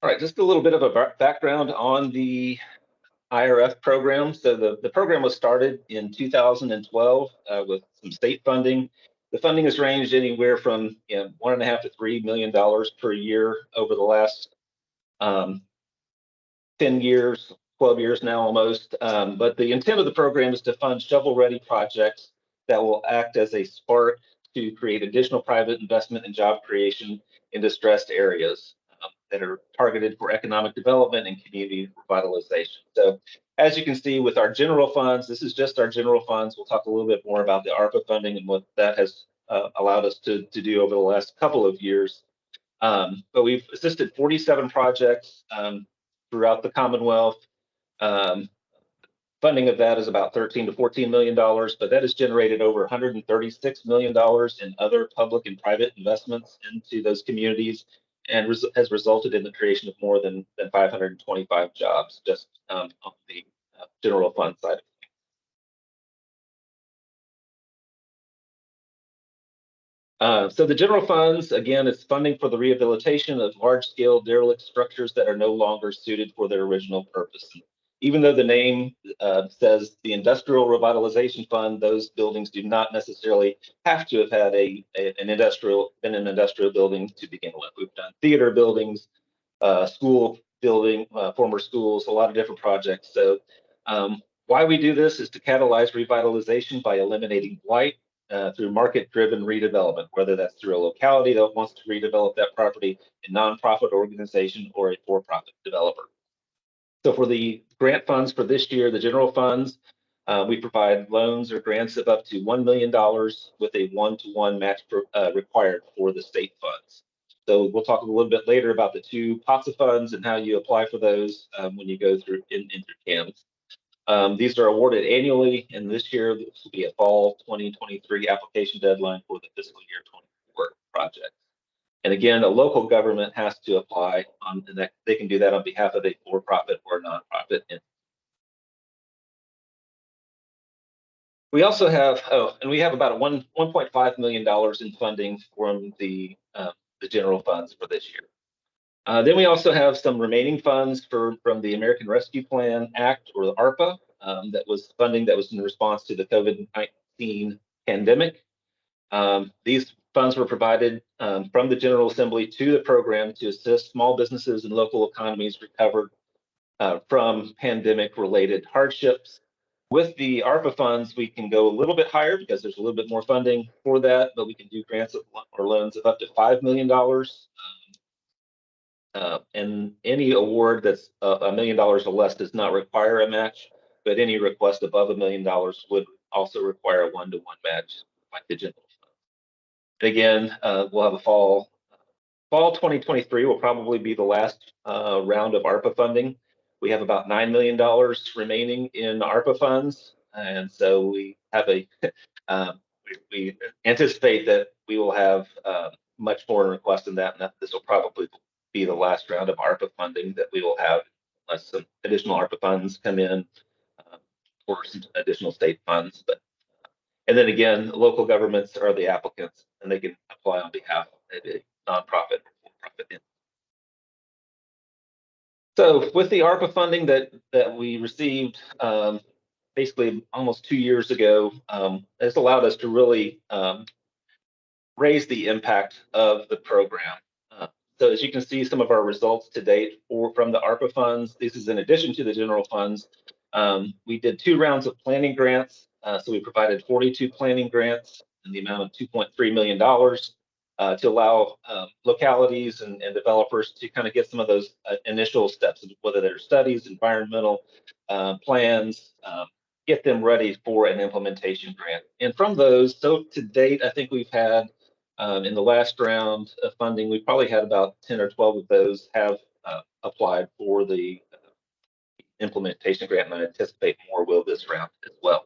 All right, just a little bit of a background on the IRF program. So the program was started in 2012 with some state funding. The funding has ranged anywhere from $1.5 to $3 million per year over the last 10 years, 12 years now almost. But the intent of the program is to fund shovel-ready projects that will act as a spark to create additional private investment and job creation in distressed areas that are targeted for economic development and community revitalization. So as you can see with our general funds, this is just our general funds. We'll talk a little bit more about the ARPA funding and what that has allowed us to do over the last couple of years. But we've assisted 47 projects throughout the Commonwealth. Funding of that is about $13 to $14 million, but that has generated over $136 million in other public and private investments into those communities, and has resulted in the creation of more than 525 jobs just on the general fund side. So the general funds, again, it's funding for the rehabilitation of large-scale derelict structures that are no longer suited for their original purpose. Even though the name says the Industrial Revitalization Fund, those buildings do not necessarily have to have had an industrial building to begin with. We've done theater buildings, school building, former schools, a lot of different projects. So why we do this is to catalyze revitalization by eliminating blight through market-driven redevelopment, whether that's through a locality that wants to redevelop that property, a nonprofit organization, or a for-profit developer. So for the grant funds for this year, the general funds, we provide loans or grants of up to $1 million with a 1-to-1 match required for the state funds. So we'll talk a little bit later about the two pots of funds and how you apply for those when you go through CAMs. These are awarded annually, and this year this will be a fall 2023 application deadline for the fiscal year 24 projects. And again, a local government has to apply on, and they can do that on behalf of a for-profit or nonprofit entity. We also have, and we have about $1.5 million in funding from the general funds for this year. Then we also have some remaining funds from the American Rescue Plan Act, or the ARPA, that was funding that was in response to the COVID-19 pandemic. These funds were provided from the General Assembly to the program to assist small businesses and local economies recover from pandemic-related hardships. With the ARPA funds, we can go a little bit higher because there's a little bit more funding for that, but we can do grants or loans of up to $5 million. And any award that's $1 million or less does not require a match, but any request above $1 million would also require a 1-to-1 match, like the general fund. And again, we'll have a fall 2023 will probably be the last round of ARPA funding. We have about $9 million remaining in ARPA funds, and so we have we anticipate that we will have much more requests than that, and that this will probably be the last round of ARPA funding that we will have, unless some additional ARPA funds come in or some additional state funds. And then again, local governments are the applicants, and they can apply on behalf of a nonprofit or for-profit entity. So with the ARPA funding that we received basically almost 2 years ago, has allowed us to really raise the impact of the program. So as you can see, some of our results to date from the ARPA funds, this is in addition to the general funds. We did 2 rounds of planning grants. So we provided 42 planning grants in the amount of $2.3 million to allow localities and developers to kind of get some of those initial steps, whether they're studies, environmental plans, get them ready for an implementation grant. And from those, so to date, I think we've had in the last round of funding, we probably had about 10 or 12 of those have applied for the implementation grant, and I anticipate more will this round as well.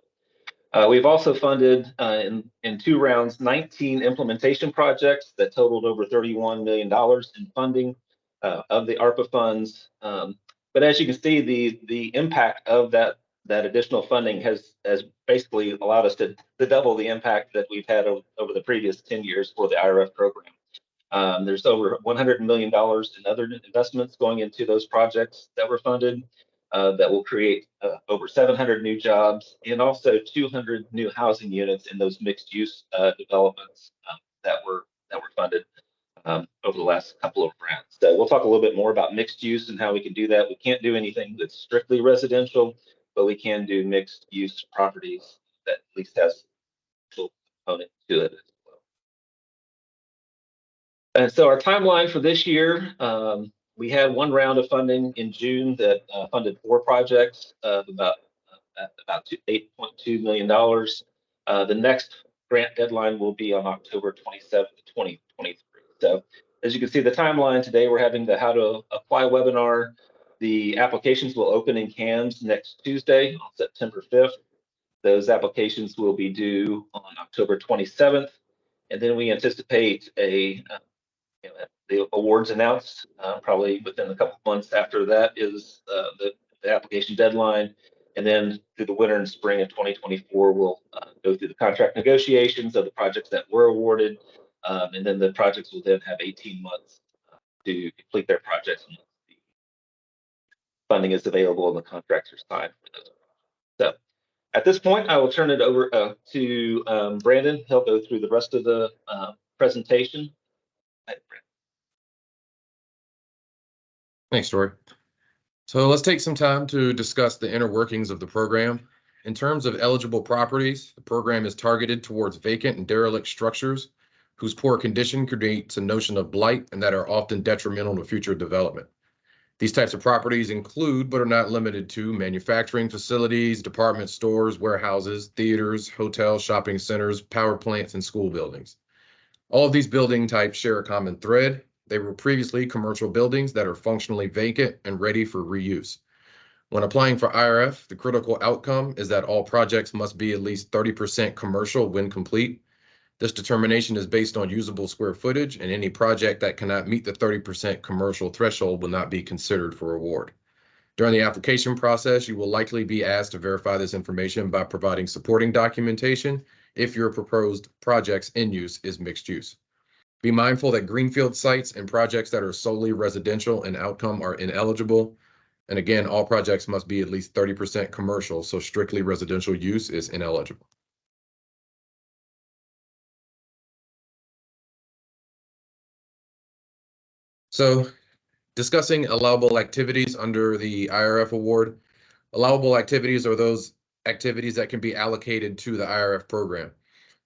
We've also funded in 2 rounds 19 implementation projects that totaled over $31 million in funding of the ARPA funds. But as you can see, the impact of that additional funding has basically allowed us to double the impact that we've had over the previous 10 years for the IRF program. There's over $100 million in other investments going into those projects that were funded that will create over 700 new jobs and also 200 new housing units in those mixed-use developments that were funded over the last couple of rounds. So we'll talk a little bit more about mixed use and how we can do that. We can't do anything that's strictly residential, but we can do mixed use properties that at least has a component to it as well. And so our timeline for this year, we had one round of funding in June that funded 4 projects of about $8.2 million. The next grant deadline will be on October 27th, 2023. So as you can see the timeline today, we're having the How to Apply webinar. The applications will open in CAMS next Tuesday on September 5th. Those applications will be due on October 27th. And then we anticipate the awards announced probably within a couple months after that is the application deadline. And then through the winter and spring of 2024, we'll go through the contract negotiations of the projects that were awarded. And then the projects will then have 18 months to complete their projects. And the funding is available and the contracts are signed for those. So at this point, I will turn it over to Brandon. He'll go through the rest of the presentation. Thanks, Tori. So let's take some time to discuss the inner workings of the program. In terms of eligible properties, the program is targeted towards vacant and derelict structures whose poor condition creates a notion of blight and that are often detrimental to future development. These types of properties include, but are not limited to, manufacturing facilities, department stores, warehouses, theaters, hotels, shopping centers, power plants, and school buildings. All of these building types share a common thread. They were previously commercial buildings that are functionally vacant and ready for reuse. When applying for IRF, the critical outcome is that all projects must be at least 30% commercial when complete. This determination is based on usable square footage, and any project that cannot meet the 30% commercial threshold will not be considered for award. During the application process, you will likely be asked to verify this information by providing supporting documentation if your proposed project's end use is mixed use. Be mindful that greenfield sites and projects that are solely residential in outcome are ineligible. And again, all projects must be at least 30% commercial, so strictly residential use is ineligible. So discussing allowable activities under the IRF award. Allowable activities are those activities that can be allocated to the IRF program.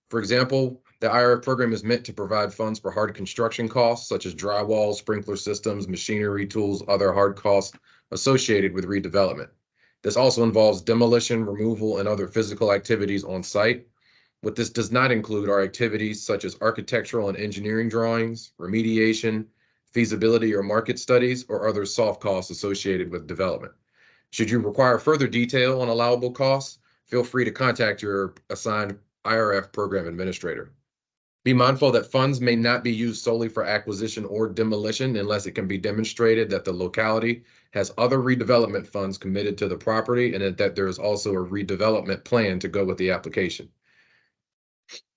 For example, the IRF program is meant to provide funds for hard construction costs, such as drywall, sprinkler systems, machinery, tools, other hard costs associated with redevelopment. This also involves demolition, removal, and other physical activities on site. What this does not include are activities such as architectural and engineering drawings, remediation, feasibility or market studies, or other soft costs associated with development. Should you require further detail on allowable costs, feel free to contact your assigned IRF program administrator. Be mindful that funds may not be used solely for acquisition or demolition unless it can be demonstrated that the locality has other redevelopment funds committed to the property and that there is also a redevelopment plan to go with the application.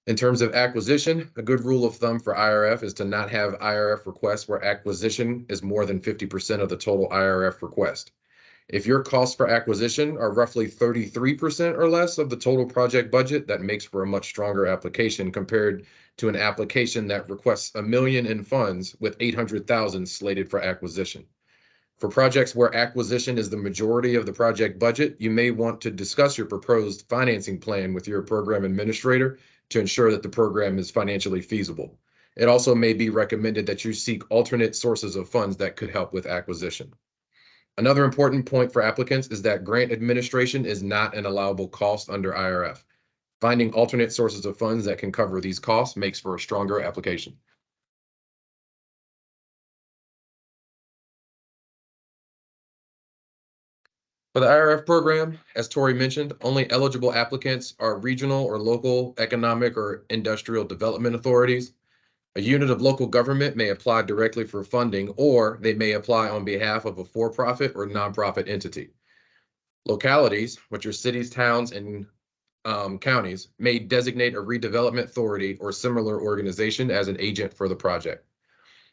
In terms of acquisition, a good rule of thumb for IRF is to not have IRF requests where acquisition is more than 50% of the total IRF request. If your costs for acquisition are roughly 33% or less of the total project budget, that makes for a much stronger application compared to an application that requests $1 million in funds with $800,000 slated for acquisition. For projects where acquisition is the majority of the project budget, you may want to discuss your proposed financing plan with your program administrator to ensure that the program is financially feasible. It also may be recommended that you seek alternate sources of funds that could help with acquisition. Another important point for applicants is that grant administration is not an allowable cost under IRF. Finding alternate sources of funds that can cover these costs makes for a stronger application. For the IRF program, as Tori mentioned, only eligible applicants are regional or local economic or industrial development authorities. A unit of local government may apply directly for funding, or they may apply on behalf of a for-profit or nonprofit entity. Localities, which are cities, towns, and counties, may designate a redevelopment authority or similar organization as an agent for the project.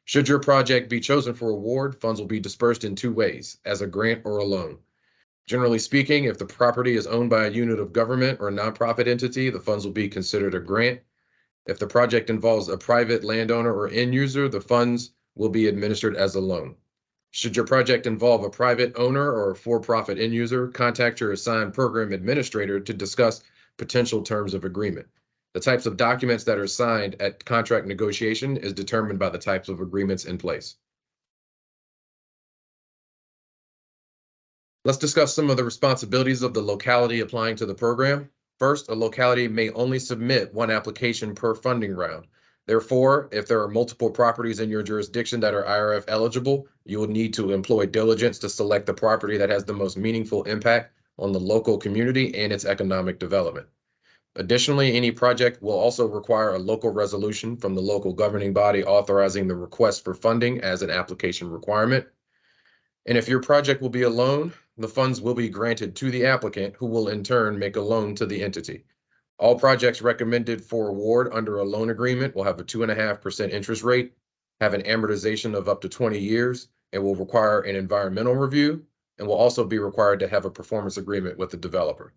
Should your project be chosen for award, funds will be dispersed in two ways, as a grant or a loan. Generally speaking, if the property is owned by a unit of government or a nonprofit entity, the funds will be considered a grant. If the project involves a private landowner or end user, the funds will be administered as a loan. Should your project involve a private owner or a for-profit end user, contact your assigned program administrator to discuss potential terms of agreement. The types of documents that are signed at contract negotiation is determined by the types of agreements in place. Let's discuss some of the responsibilities of the locality applying to the program. First, a locality may only submit one application per funding round. Therefore, if there are multiple properties in your jurisdiction that are IRF eligible, you will need to employ diligence to select the property that has the most meaningful impact on the local community and its economic development. Additionally, any project will also require a local resolution from the local governing body authorizing the request for funding as an application requirement. And if your project will be a loan, the funds will be granted to the applicant, who will in turn make a loan to the entity. All projects recommended for award under a loan agreement will have a 2.5% interest rate, have an amortization of up to 20 years, and will require an environmental review, and will also be required to have a performance agreement with the developer.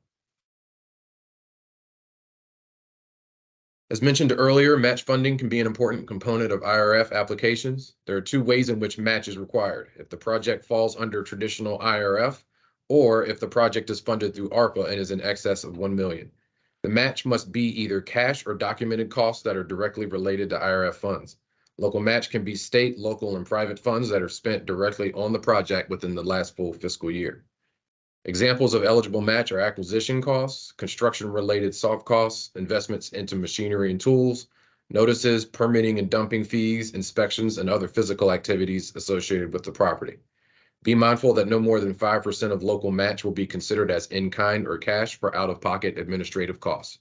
As mentioned earlier, match funding can be an important component of IRF applications. There are two ways in which match is required: if the project falls under traditional IRF, or if the project is funded through ARPA and is in excess of $1 million. The match must be either cash or documented costs that are directly related to IRF funds. Local match can be state, local, and private funds that are spent directly on the project within the last full fiscal year. Examples of eligible match are acquisition costs, construction-related soft costs, investments into machinery and tools, notices, permitting and dumping fees, inspections, and other physical activities associated with the property. Be mindful that no more than 5% of local match will be considered as in-kind or cash for out-of-pocket administrative costs.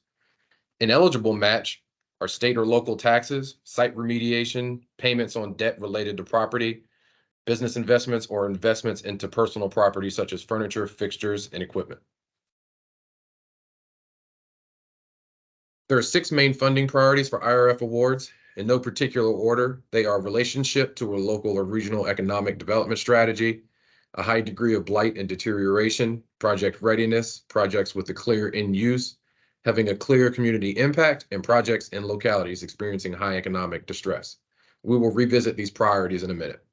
Ineligible match are state or local taxes, site remediation, payments on debt related to property, business investments, or investments into personal property such as furniture, fixtures, and equipment. There are 6 main funding priorities for IRF awards. In no particular order, they are relationship to a local or regional economic development strategy, a high degree of blight and deterioration, project readiness, projects with a clear end use, having a clear community impact, and projects in localities experiencing high economic distress. We will revisit these priorities in a minute.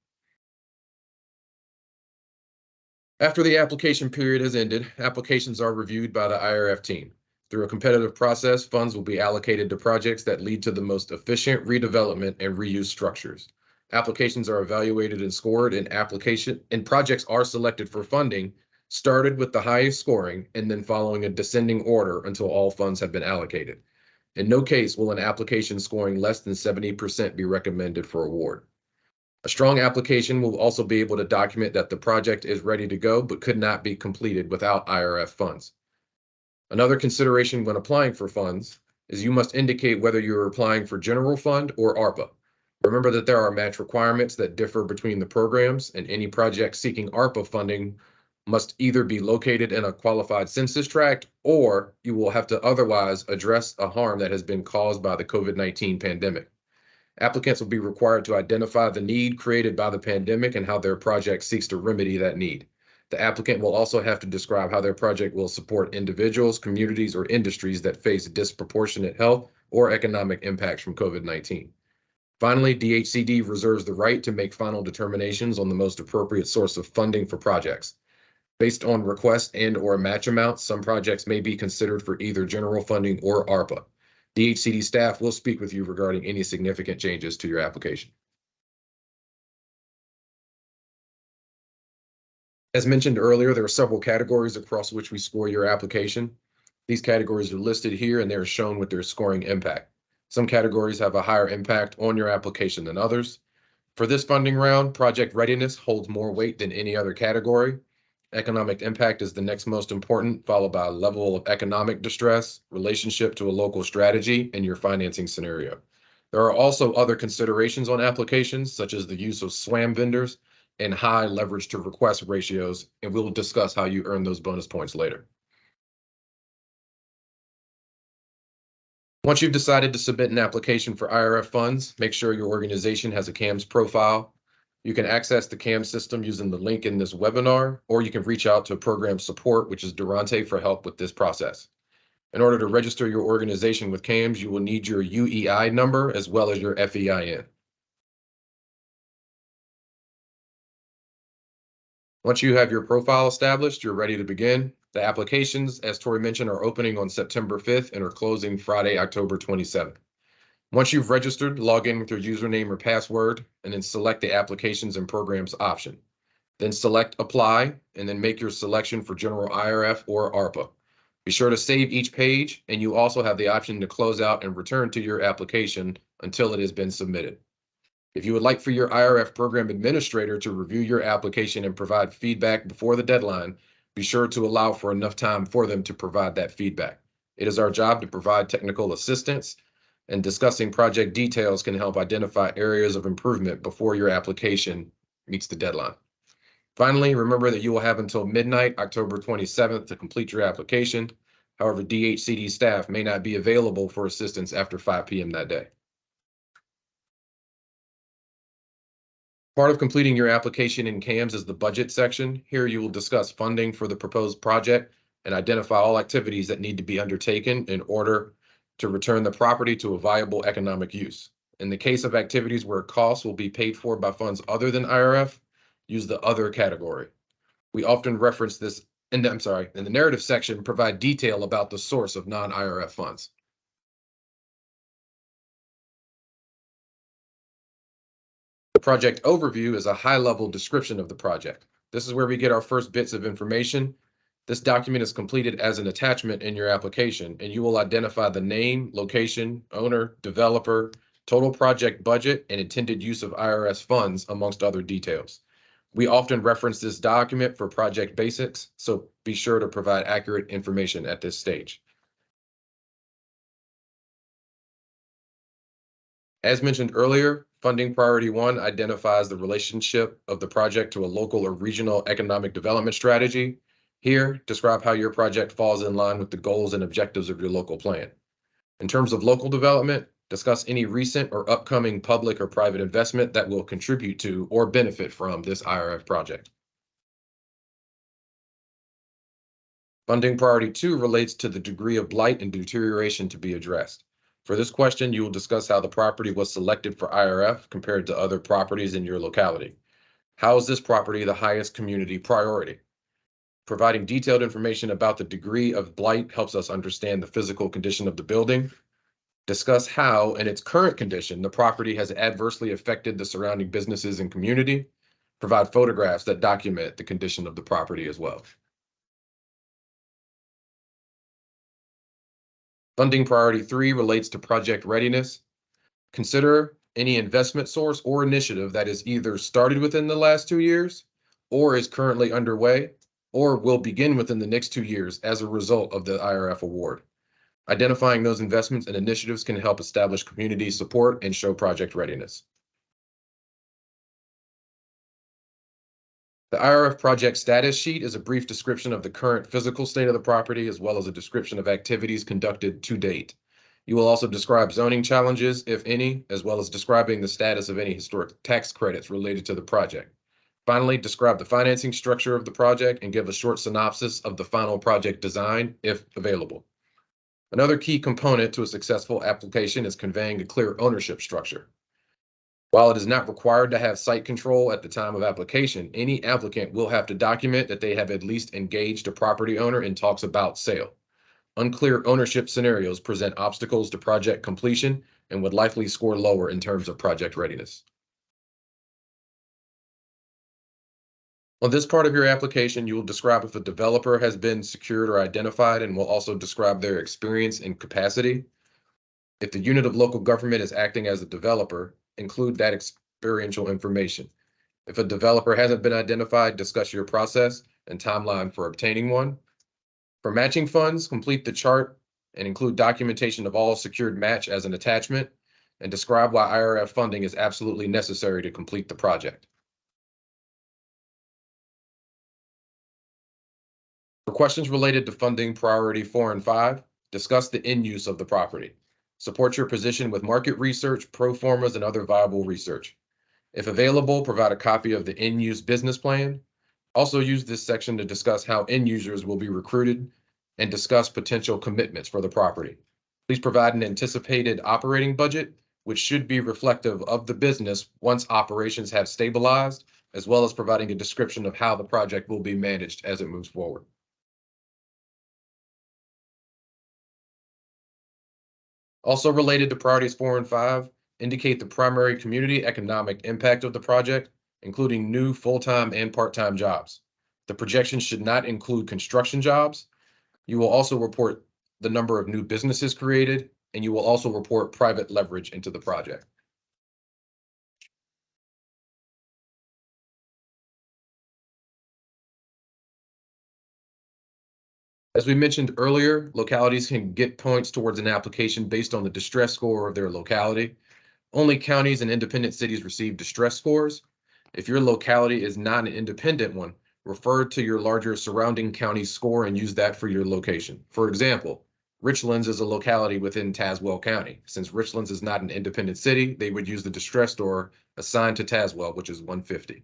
After the application period has ended, applications are reviewed by the IRF team. Through a competitive process, funds will be allocated to projects that lead to the most efficient redevelopment and reuse structures. Applications are evaluated and scored, and projects are selected for funding, started with the highest scoring, and then following a descending order until all funds have been allocated. In no case will an application scoring less than 70% be recommended for award. A strong application will also be able to document that the project is ready to go, but could not be completed without IRF funds. Another consideration when applying for funds is you must indicate whether you're applying for general fund or ARPA. Remember that there are match requirements that differ between the programs, and any project seeking ARPA funding must either be located in a qualified census tract, or you will have to otherwise address a harm that has been caused by the COVID-19 pandemic. Applicants will be required to identify the need created by the pandemic and how their project seeks to remedy that need. The applicant will also have to describe how their project will support individuals, communities, or industries that face disproportionate health or economic impacts from COVID-19. Finally, DHCD reserves the right to make final determinations on the most appropriate source of funding for projects. Based on request and/or match amounts, some projects may be considered for either general funding or ARPA. DHCD staff will speak with you regarding any significant changes to your application. As mentioned earlier, there are several categories across which we score your application. These categories are listed here, and they are shown with their scoring impact. Some categories have a higher impact on your application than others. For this funding round, project readiness holds more weight than any other category. Economic impact is the next most important, followed by level of economic distress, relationship to a local strategy, and your financing scenario. There are also other considerations on applications, such as the use of SWAM vendors and high leverage to request ratios, and we'll discuss how you earn those bonus points later. Once you've decided to submit an application for IRF funds, make sure your organization has a CAMS profile. You can access the CAMS system using the link in this webinar, or you can reach out to program support, which is Durante, for help with this process. In order to register your organization with CAMS, you will need your UEI number as well as your FEIN. Once you have your profile established, you're ready to begin. The applications, as Tori mentioned, are opening on September 5th and are closing Friday, October 27th. Once you've registered, log in with your username or password, and then select the Applications and Programs option. Then select Apply, and then make your selection for General IRF or ARPA. Be sure to save each page, and you also have the option to close out and return to your application until it has been submitted. If you would like for your IRF program administrator to review your application and provide feedback before the deadline, be sure to allow for enough time for them to provide that feedback. It is our job to provide technical assistance, and discussing project details can help identify areas of improvement before your application meets the deadline. Finally, remember that you will have until midnight, October 27th, to complete your application. However, DHCD staff may not be available for assistance after 5 p.m. that day. Part of completing your application in CAMS is the budget section. Here you will discuss funding for the proposed project and identify all activities that need to be undertaken in order to return the property to a viable economic use. In the case of activities where costs will be paid for by funds other than IRF, use the other category. We often reference this in the narrative section, provide detail about the source of non-IRF funds. The project overview is a high-level description of the project. This is where we get our first bits of information. This document is completed as an attachment in your application, and you will identify the name, location, owner, developer, total project budget, and intended use of IRS funds, amongst other details. We often reference this document for project basics, so be sure to provide accurate information at this stage. As mentioned earlier, Funding Priority 1 identifies the relationship of the project to a local or regional economic development strategy. Here, describe how your project falls in line with the goals and objectives of your local plan. In terms of local development, discuss any recent or upcoming public or private investment that will contribute to or benefit from this IRF project. Funding Priority 2 relates to the degree of blight and deterioration to be addressed. For this question, you will discuss how the property was selected for IRF compared to other properties in your locality. How is this property the highest community priority? Providing detailed information about the degree of blight helps us understand the physical condition of the building. Discuss how, in its current condition, the property has adversely affected the surrounding businesses and community. Provide photographs that document the condition of the property as well. Funding Priority 3 relates to project readiness. Consider any investment source or initiative that is either started within the last 2 years, or is currently underway, or will begin within the next 2 years as a result of the IRF award. Identifying those investments and initiatives can help establish community support and show project readiness. The IRF project status sheet is a brief description of the current physical state of the property, as well as a description of activities conducted to date. You will also describe zoning challenges, if any, as well as describing the status of any historic tax credits related to the project. Finally, describe the financing structure of the project and give a short synopsis of the final project design, if available. Another key component to a successful application is conveying a clear ownership structure. While it is not required to have site control at the time of application, any applicant will have to document that they have at least engaged a property owner in talks about sale. Unclear ownership scenarios present obstacles to project completion and would likely score lower in terms of project readiness. On this part of your application, you will describe if a developer has been secured or identified, and will also describe their experience and capacity. If the unit of local government is acting as a developer, include that experiential information. If a developer hasn't been identified, discuss your process and timeline for obtaining one. For matching funds, complete the chart and include documentation of all secured match as an attachment, and describe why IRF funding is absolutely necessary to complete the project. For questions related to funding priority 4 and 5, discuss the end use of the property. Support your position with market research, pro formas, and other viable research. If available, provide a copy of the end-use business plan. Also use this section to discuss how end users will be recruited and discuss potential commitments for the property. Please provide an anticipated operating budget, which should be reflective of the business once operations have stabilized, as well as providing a description of how the project will be managed as it moves forward. Also related to priorities 4 and 5, indicate the primary community economic impact of the project, including new full-time and part-time jobs. The projection should not include construction jobs. You will also report the number of new businesses created, and you will also report private leverage into the project. As we mentioned earlier, localities can get points towards an application based on the distress score of their locality. Only counties and independent cities receive distress scores. If your locality is not an independent one, refer to your larger surrounding county's score and use that for your location. For example, Richlands is a locality within Tazewell County. Since Richlands is not an independent city, they would use the distress score assigned to Tazewell, which is 150.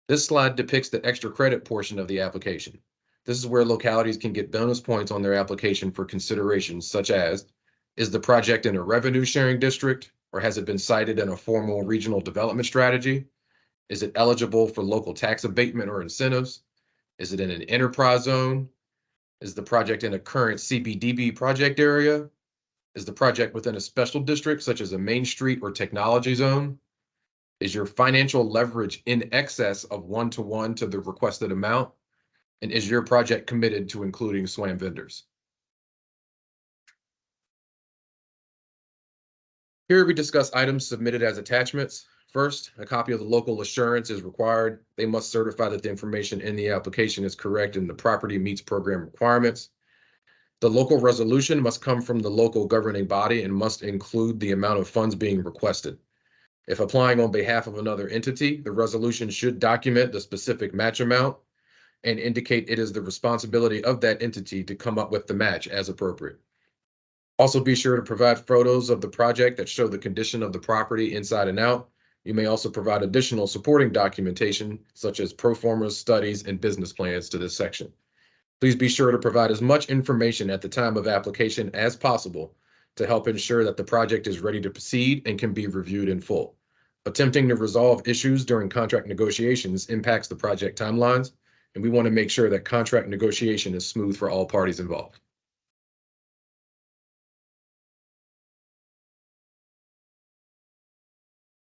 This slide depicts the extra credit portion of the application. This is where localities can get bonus points on their application for considerations such as, is the project in a revenue sharing district, or has it been cited in a formal regional development strategy? Is it eligible for local tax abatement or incentives? Is it in an enterprise zone? Is the project in a current CBDB project area? Is the project within a special district such as a Main Street or technology zone? Is your financial leverage in excess of 1-to-1 to the requested amount? And is your project committed to including SWAM vendors? Here we discuss items submitted as attachments. First, a copy of the local assurance is required. They must certify that the information in the application is correct and the property meets program requirements. The local resolution must come from the local governing body and must include the amount of funds being requested. If applying on behalf of another entity, the resolution should document the specific match amount and indicate it is the responsibility of that entity to come up with the match as appropriate. Also be sure to provide photos of the project that show the condition of the property inside and out. You may also provide additional supporting documentation such as pro formas, studies, and business plans to this section. Please be sure to provide as much information at the time of application as possible to help ensure that the project is ready to proceed and can be reviewed in full. Attempting to resolve issues during contract negotiations impacts the project timelines, and we want to make sure that contract negotiation is smooth for all parties involved.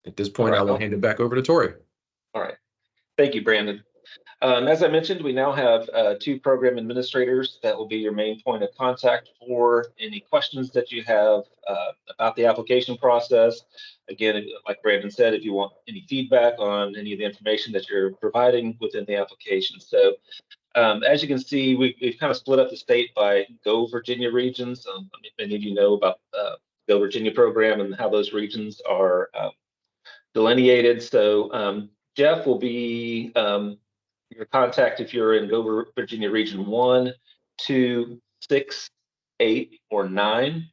At this point, I will hand it back over to Tori. All right. Thank you, Brandon. As I mentioned, we now have 2 program administrators that will be your main point of contact for any questions that you have about the application process. Again, like Brandon said, if you want any feedback on any of the information that you're providing within the application. So as you can see, we've kind of split up the state by Go Virginia regions. Many of you know about Go Virginia program and how those regions are delineated. So Jeff will be your contact if you're in Go Virginia Region 1, 2, 6, 8, or 9.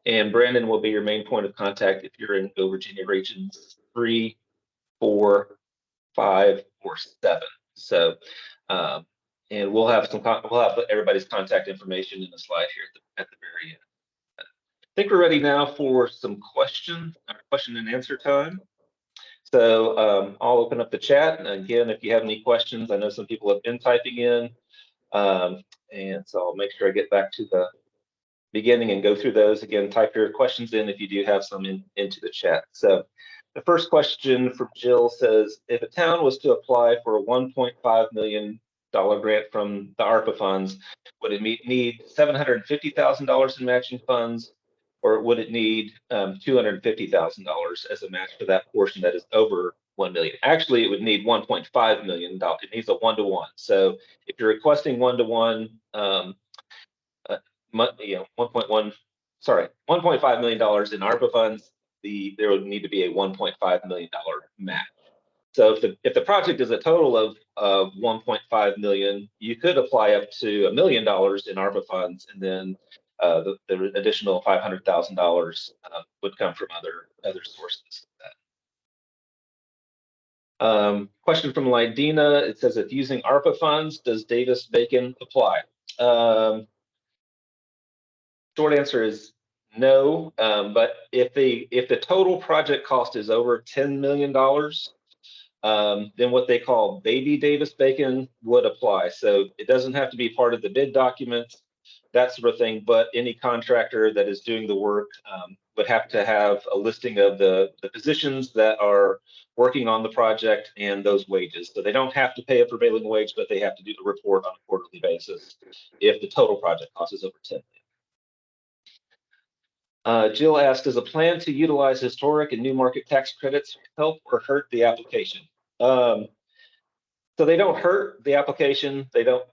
And Brandon will be your main point of contact if you're in Go Virginia Regions 3, 4, 5, or 7. So, and we'll have everybody's contact information in the slide here at the very end. I think we're ready now for some question and answer time. So I'll open up the chat. And again, if you have any questions, I know some people have been typing in. And so I'll make sure I get back to the beginning and go through those. Again, type your questions in if you do have some into the chat. So the first question from Jill says, if a town was to apply for a $1.5 million grant from the ARPA funds, would it need $750,000 in matching funds, or would it need $250,000 as a match for that portion that is over 1 million? Actually, it would need $1.5 million. It needs a 1-to-1. So if you're requesting 1-to-1, $1.5 million in ARPA funds, there would need to be a $1.5 million match. So if the project is a total of 1.5 million, you could apply up to $1 million in ARPA funds, and then the additional $500,000 would come from other sources. Question from Lydina. It says, if using ARPA funds, does Davis-Bacon apply? Short answer is no, but if the total project cost is over $10 million, then what they call baby Davis-Bacon would apply. So it doesn't have to be part of the bid documents, that sort of thing, but any contractor that is doing the work would have to have a listing of the positions that are working on the project and those wages. So they don't have to pay a prevailing wage, but they have to do the report on a quarterly basis if the total project cost is over 10 million. Jill asked, does a plan to utilize historic and new market tax credits help or hurt the application? So they don't hurt the application. They don't,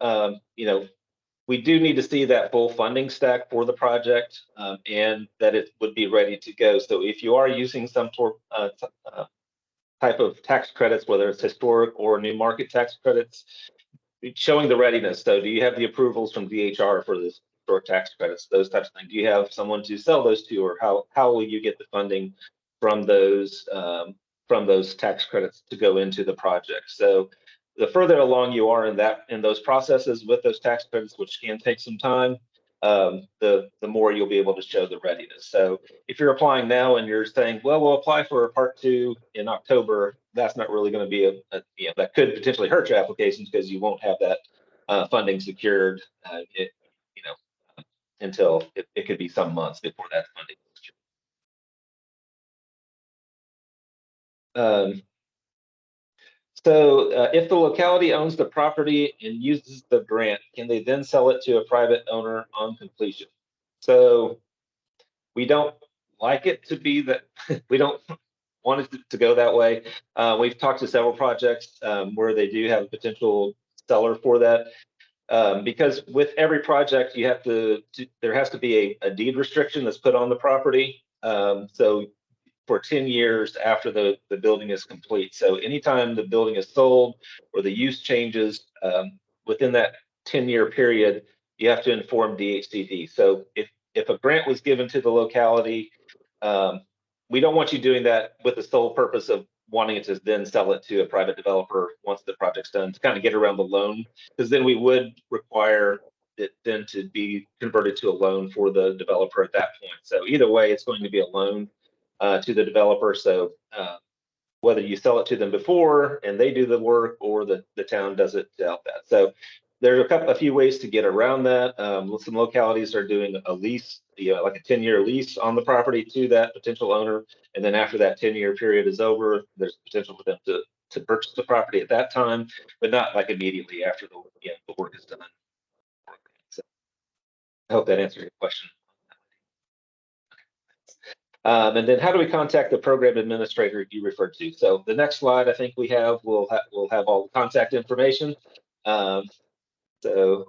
we do need to see that full funding stack for the project and that it would be ready to go. So if you are using some type of tax credits, whether it's historic or new market tax credits, showing the readiness. So do you have the approvals from DHR for this historic tax credits, those types of things? Do you have someone to sell those to, or how will you get the funding from those tax credits to go into the project? So the further along you are in those processes with those tax credits, which can take some time, the more you'll be able to show the readiness. So if you're applying now and you're saying, well, we'll apply for Part 2 in October, that's not really going to be that could potentially hurt your applications because you won't have that funding secured until it could be some months before that funding is secured. So if the locality owns the property and uses the grant, can they then sell it to a private owner on completion? So we don't like it to be that, we don't want it to go that way. We've talked to several projects where they do have a potential seller for that. Because with every project, you have there has to be a deed restriction that's put on the property. So for 10 years after the building is complete. So anytime the building is sold or the use changes within that 10-year period, you have to inform DHCD. So if a grant was given to the locality, we don't want you doing that with the sole purpose of wanting it to then sell it to a private developer once the project's done to kind of get around the loan, because then we would require it then to be converted to a loan for the developer at that point. So either way, it's going to be a loan to the developer. So whether you sell it to them before and they do the work or the town does it to help that. So there's a few ways to get around that. Some localities are doing a lease, like a 10-year lease on the property to that potential owner. And then after that 10-year period is over, there's potential for them to purchase the property at that time, but not like immediately after the work is done. So I hope that answers your question. And then how do we contact the program administrator you referred to? So the next slide, I think we'll have all the contact information. So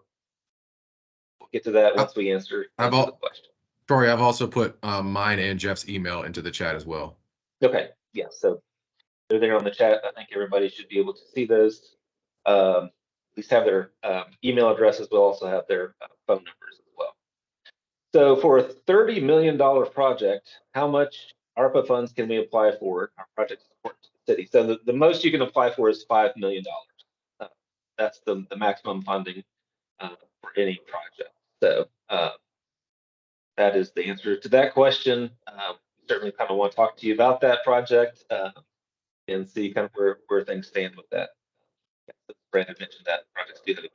we'll get to that once we answer the question. Sorry, I've also put mine and Jeff's email into the chat as well. Okay, yeah, so they're there on the chat. I think everybody should be able to see those. At least have their email addresses. We'll also have their phone numbers as well. So for a $30 million project, how much ARPA funds can we apply for our project support to the city? So the most you can apply for is $5 million. That's the maximum funding for any project. So that is the answer to that question. Certainly kind of want to talk to you about that project and see kind of where things stand with that. Brandon mentioned that projects do have a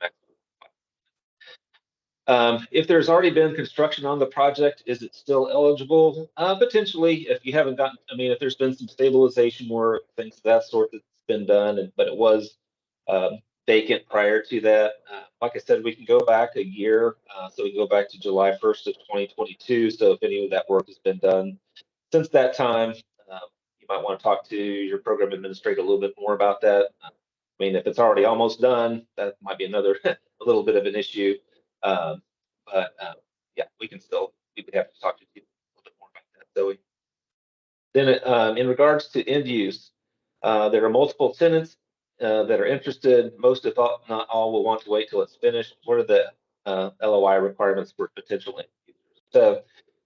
maximum. If there's already been construction on the project, is it still eligible? Potentially, if you haven't gotten, if there's been some stabilization work, things of that sort that's been done, but it was vacant prior to that. Like I said, we can go back a year, so we can go back to July 1st of 2022. So if any of that work has been done since that time, you might want to talk to your program administrator a little bit more about that. If it's already almost done, that might be another a little bit of an issue. Yeah, we would have to talk to you a little bit more about that. So then in regards to end use, There are multiple tenants that are interested. Most, if not all, will want to wait till it's finished. What are the LOI requirements for potential end users?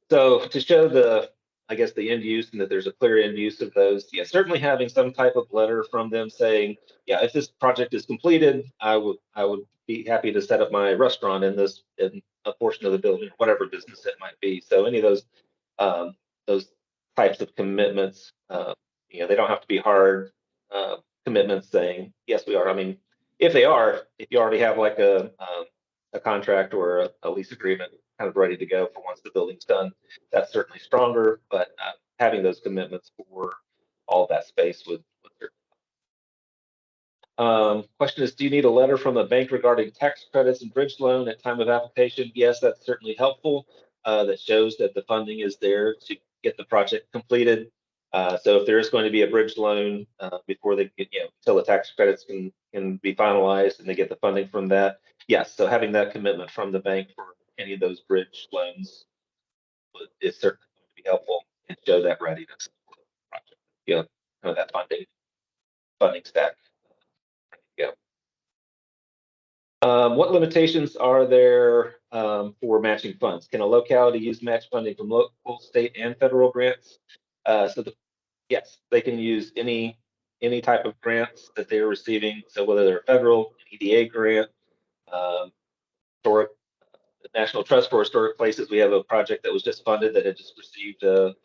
So to show the, I guess, the end use and that there's a clear end use of those, yeah, certainly having some type of letter from them saying, yeah, if this project is completed, I would be happy to set up my restaurant in a portion of the building, whatever business it might be. So any of those types of commitments, they don't have to be hard commitments saying, yes, we are. I mean, if you already have like a contract or a lease agreement kind of ready to go for once the building's done, that's certainly stronger. But having those commitments for all of that space would certainly. Question is, do you need a letter from the bank regarding tax credits and bridge loan at time of application? Yes, that's certainly helpful. That shows that the funding is there to get the project completed. So if there is going to be a bridge loan before they get, until the tax credits can be finalized and they get the funding from that, yes. So having that commitment from the bank for any of those bridge loans is certainly going to be helpful and show that readiness for the project. Kind of that funding stack. Yeah. What limitations are there for matching funds? Can a locality use match funding from local, state, and federal grants? Yes, they can use any type of grants that they're receiving. So whether they're federal, an EDA grant, historic, National Trust for Historic Places. We have a project that was just funded that had just received a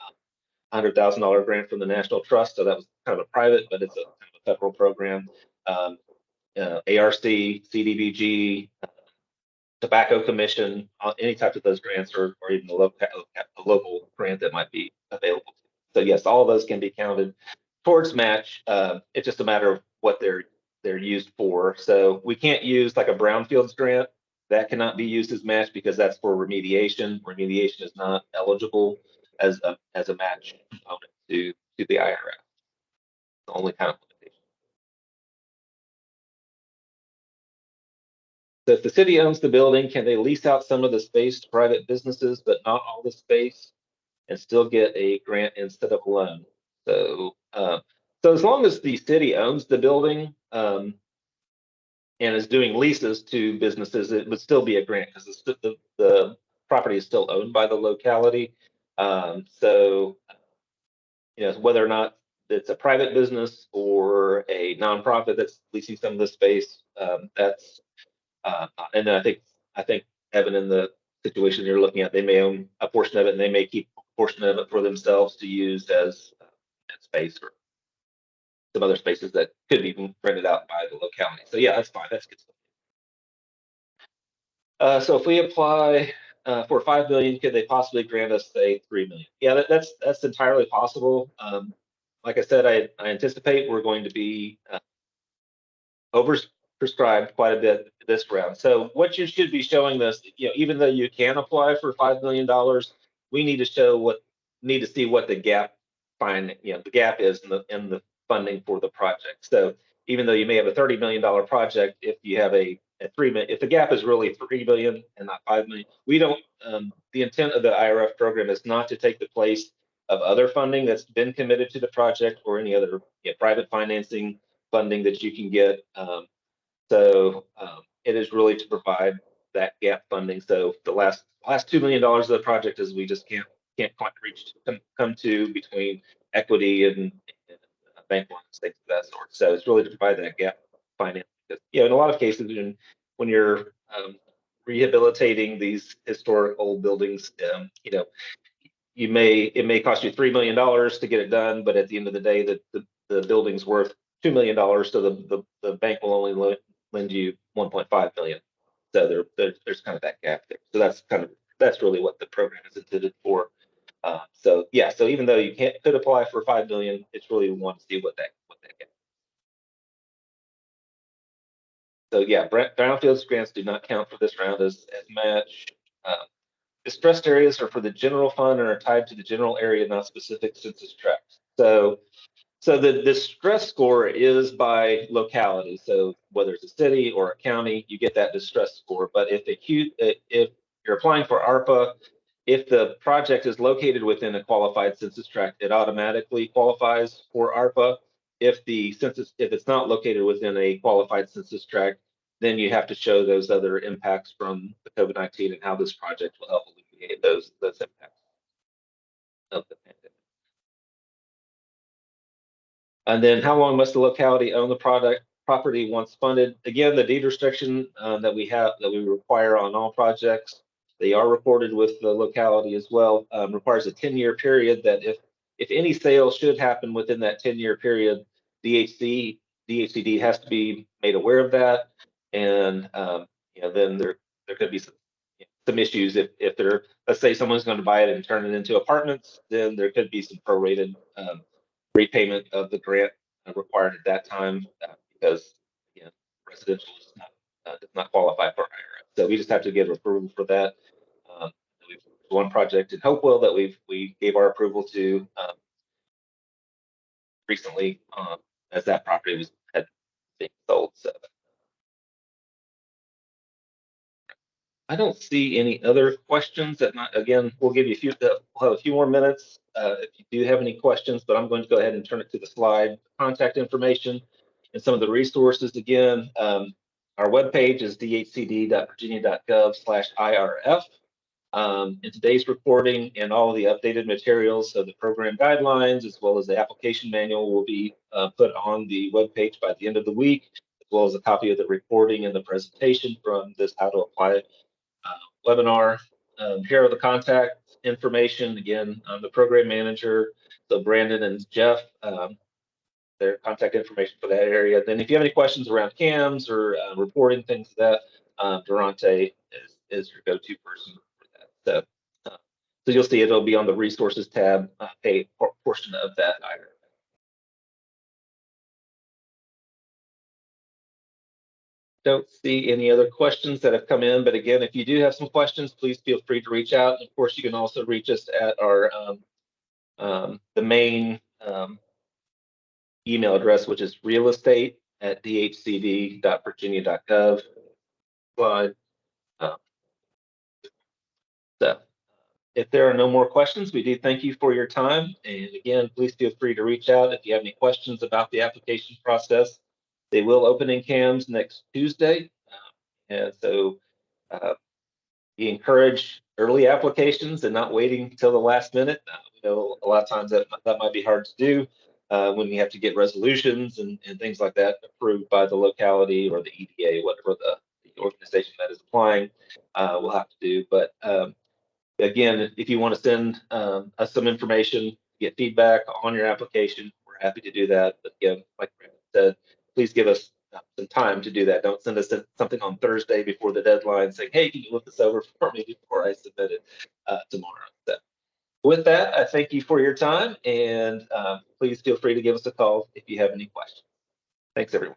$100,000 grant from the National Trust. So that was kind of a private, but it's a kind of a federal program. ARC, CDBG, Tobacco Commission, any type of those grants, or even a local grant that might be available. So yes, all of those can be counted towards match. It's just a matter of what they're used for. So we can't use like a brownfields grant. That cannot be used as match because that's for remediation. Remediation is not eligible as a match component to the IRF. The only kind of limitation. So if the city owns the building, can they lease out some of the space to private businesses, but not all the space, and still get a grant instead of a loan? So, so as long as the city owns the building and is doing leases to businesses, it would still be a grant because the property is still owned by the locality. So, whether or not it's a private business or a nonprofit that's leasing some of the space, that's and then I think Evan, in the situation you're looking at, they may own a portion of it and they may keep a portion of it for themselves to use as space or some other spaces that could be rented out by the locality. So yeah, that's fine. That's good stuff. So if we apply for $5 million, could they possibly grant us, say, $3 million? Yeah, that's entirely possible. Like I said, I anticipate we're going to be overprescribed quite a bit this round. So what you should be showing this, even though you can apply for $5 million, we need to see what the gap the gap is in the funding for the project. So even though you may have a $30 million project, if you have a if the gap is really $3 million and not $5 million, we don't. The intent of the IRF program is not to take the place of other funding that's been committed to the project or any other private financing funding that you can get. It is really to provide that gap funding. So the last $2 million of the project is we just can't quite come to between equity and bank loans, things of that sort. So it's really to provide that gap finance. Because, in a lot of cases, when you're rehabilitating these historic old buildings, it may cost you $3 million to get it done, but at the end of the day, the building's worth $2 million, so the bank will only lend you $1.5 million. So there's kind of that gap there. So that's really what the program is intended for. So even though you could apply for $5 million, it's really we want to see what that gets. So yeah, brownfields grants do not count for this round as match. Distressed areas are for the general fund and are tied to the general area, not specific census tracts. So the distress score is by locality. So whether it's a city or a county, you get that distress score. But if you're applying for ARPA, if the project is located within a qualified census tract, it automatically qualifies for ARPA. if the census, if it's not located within a qualified census tract, then you have to show those other impacts from the COVID-19 and how this project will help alleviate those impacts of the pandemic. And then how long must the locality own the property once funded? Again, the deed restriction that we require on all projects, they are recorded with the locality as well, requires a 10-year period that if any sale should happen within that 10-year period, DHCD has to be made aware of that. And then there could be some issues if they're, let's say someone's going to buy it and turn it into apartments, then there could be some prorated repayment of the grant required at that time because residential does not qualify for IRF. So we just have to get approval for that. We've one project in Hopewell that we gave our approval to recently as that property had been sold. So I don't see any other questions. Again, we'll give you we'll have a few more minutes if you do have any questions, but I'm going to go ahead and turn it to the slide. Contact information and some of the resources. Again, our webpage is dhcd.virginia.gov/IRF. In today's recording and all of the updated materials, so the program guidelines as well as the application manual will be put on the webpage by the end of the week, as well as a copy of the recording and the presentation from this How to Apply webinar. Here are the contact information. Again, I'm the program manager, so Brandon and Jeff, their contact information for that area. Then if you have any questions around CAMs or reporting things like that, Durante is your go-to person for that. So you'll see it'll be on the resources tab, a portion of that IRF. Don't see any other questions that have come in, but again, if you do have some questions, please feel free to reach out. And of course, you can also reach us at our the main email address, which is realestate@dhcd.virginia.gov. Slide. So if there are no more questions, we do thank you for your time. And again, please feel free to reach out if you have any questions about the application process. They will open in CAMs next Tuesday. And so we encourage early applications and not waiting until the last minute. A lot of times that might be hard to do when you have to get resolutions and things like that approved by the locality or the EDA, whatever the organization that is applying will have to do. But again, if you want to send us some information, get feedback on your application, we're happy to do that. But again, like Brandon said, please give us some time to do that. Don't send us something on Thursday before the deadline saying, hey, can you look this over for me before I submit it tomorrow? So with that, I thank you for your time, and please feel free to give us a call if you have any questions. Thanks, everyone.